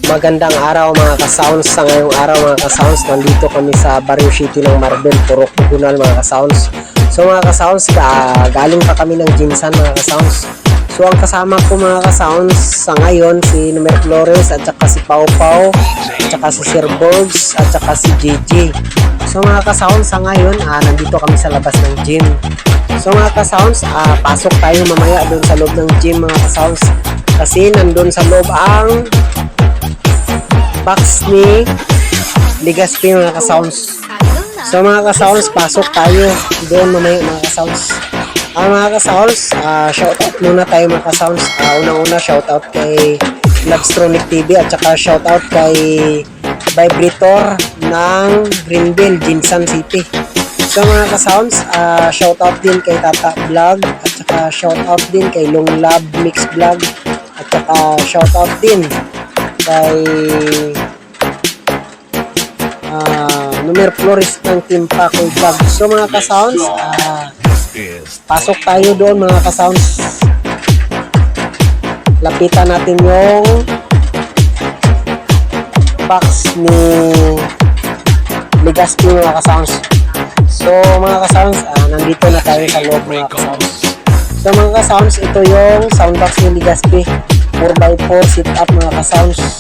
Magandang araw mga ka-sounds. Sa ngayong araw mga ka-sounds, nandito kami sa Barrio City ng Marbel, Purok Bugunal mga ka-sounds. So mga ka-sounds, galing pa kami ng Jinsan mga ka-sounds. So ang kasama ko mga ka-sounds sa ngayon si Numer Flores at saka si Pau Pau at saka si Sir Borgs at saka si JJ. So mga ka-sounds, sa ngayon nandito kami sa labas ng gym. So mga ka-sounds, pasok tayo mamaya doon sa loob ng gym mga ka-sounds, kasi nandun sa loob ang box ni ligaspe mga ka-sounds. So mga ka-sounds, pasok tayo doon mamaya mga ka-sounds. Mga ka-sounds, shoutout muna tayo mga ka-sounds. Unang-una shoutout kay Labstronic TV at saka shoutout kay Vibrator ng Greenville, Jinsan City. So mga ka-sounds, shoutout din kay Tata Vlog at saka shoutout din kay Long Lab Mix Vlog at saka shoutout din kay Numer Flores ng Team Paco Vlog. So mga ka-sounds, pasok tayo doon mga ka-sounds. Lapitan natin yung box ni ligaspe mga ka-sounds. So mga ka-sounds, nandito na tayo sa loob mga ka-sounds. So mga ka-sounds, ito yung soundbox ni ligaspe, 4x4 sit up mga ka-sounds.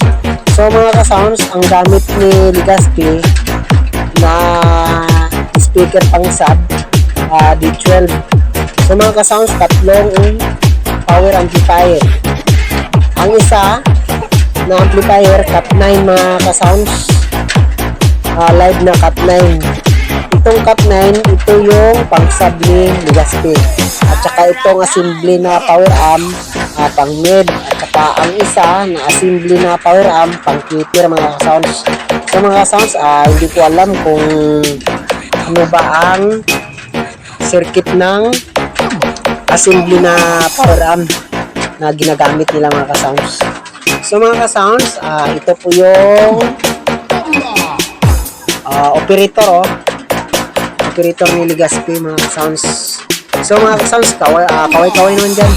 So mga ka-sounds, ang gamit ni ligaspe na speaker pang sub, D12. So mga ka-sounds, tatlong power amplifier. Ang isa na amplifier, cut 9 mga ka-sounds, live na cut 9. Itong cut 9, ito yung pang sub ni ligaspe. At saka itong assembly na power amp, pang mid. At saka ang isa na assembly na power amp, pang tweeter mga ka-sounds. So mga ka-sounds, hindi ko alam kung ano ba ang circuit ng assembly na power amp na ginagamit nila mga ka-sounds. So mga ka-sounds, ito po yung operator operator ni ligaspe mga ka-sounds. So mga ka-sounds, kaway-kaway naman dyan.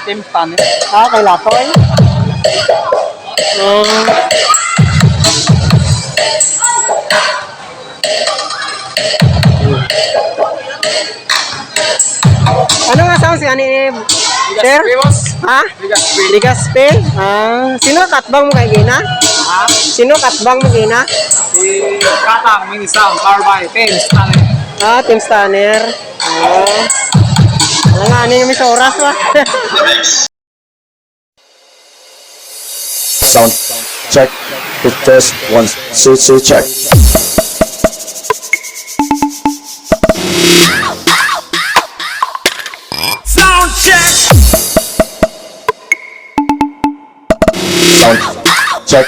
Timpan. Kay Lato eh. Ano nga sounds yan ni Sir? Ha? Ligaspe? Sino katbang mo kay Gina? Ha? Sino katbang mo Gina? Si Katang, may isang power by Tim Stanley. Tim Stanner. Ano nga, ano yung sa oras ba? Sound check, test 1, 2, check. Sound check. Sound check,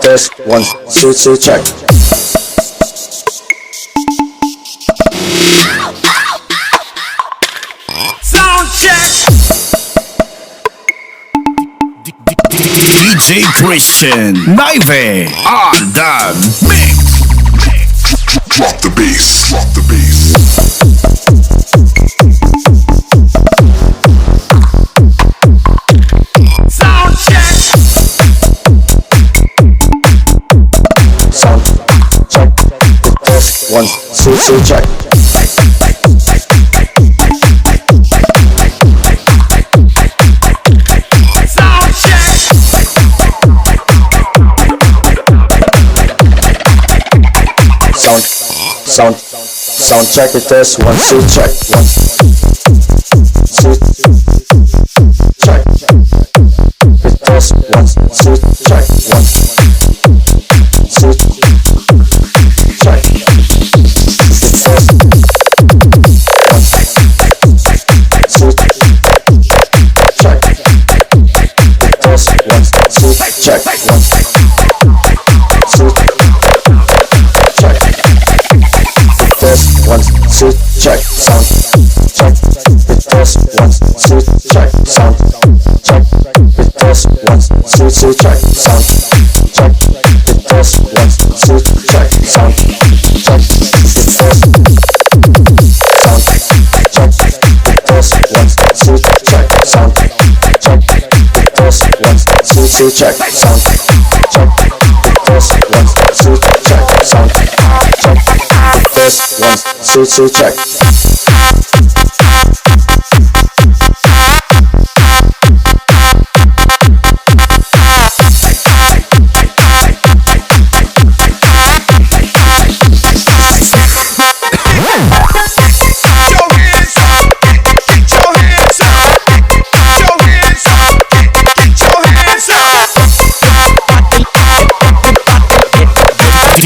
test 1, 2, check. Sound check. DJ Christian Naive on the mix. Drop the bass, drop the bass. Sound check. Sound check, test 1, 2, check. Sound check, test 1, 2, check. 1, 2, check. Test 1, 2, check. 1, 2, check. Test 1, 2, check. Test 1, 2, check. 1. sound check. It test 1 2 check sound check. It test sound check. It test 1 2 check sound check. It test 1 2 check sound check. It test 1 2 check sound check. It test 1 2 check.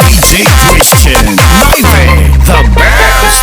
DJ Christian, live, the best.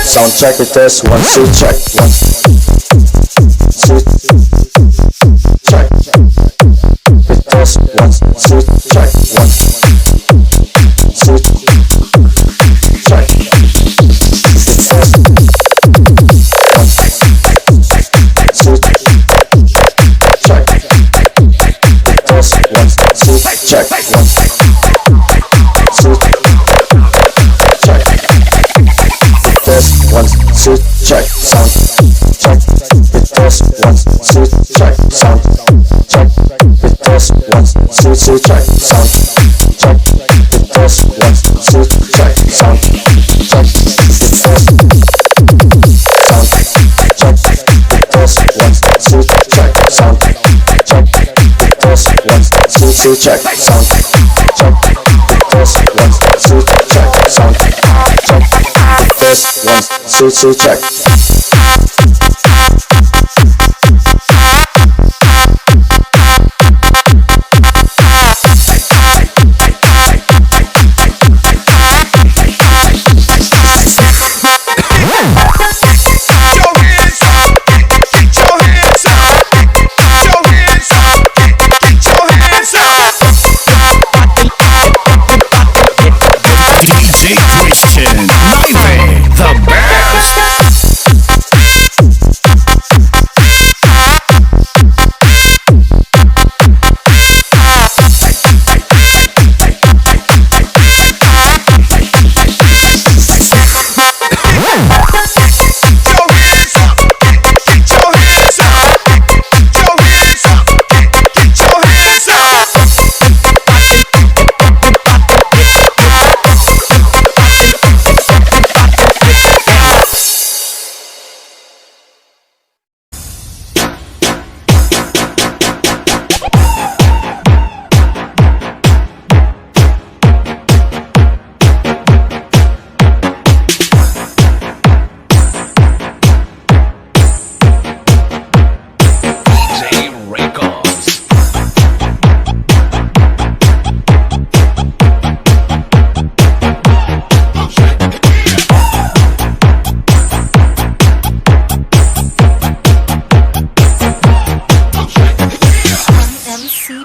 Sound check it test 1 2 check 1 2 check. It test 1 2 check 1 2 check. It test 1 2 check. It test 1 2 check 1 2 check. Test 1 2 check sound check. It test 1 2 check sound check. It test 1 2 check sound check. It test 1 2 check sound check. It test sound check. It test 1 2 check sound check. It test 1 2 check sound check. It test 1 2 check sound check. Test 1 2 check. DJ Christian, live, the best.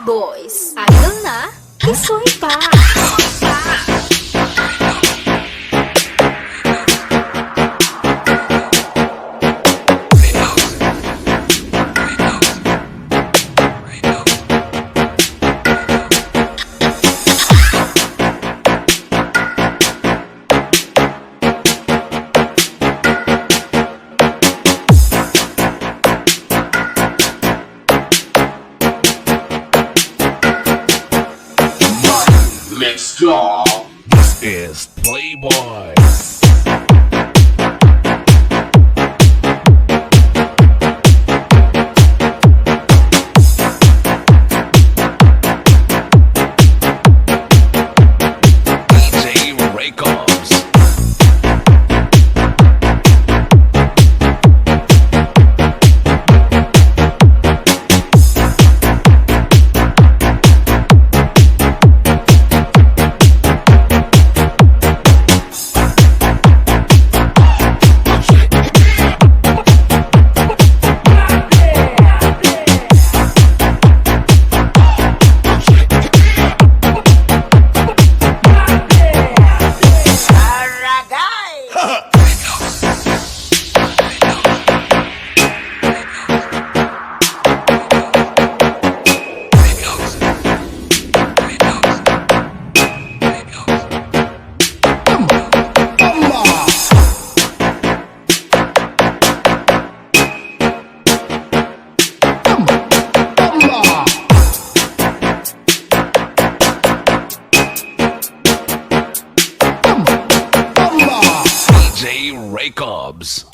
Boys. Idol na, kisoy pa. Let's go. This is Playboy. DJ Ray Cobbs.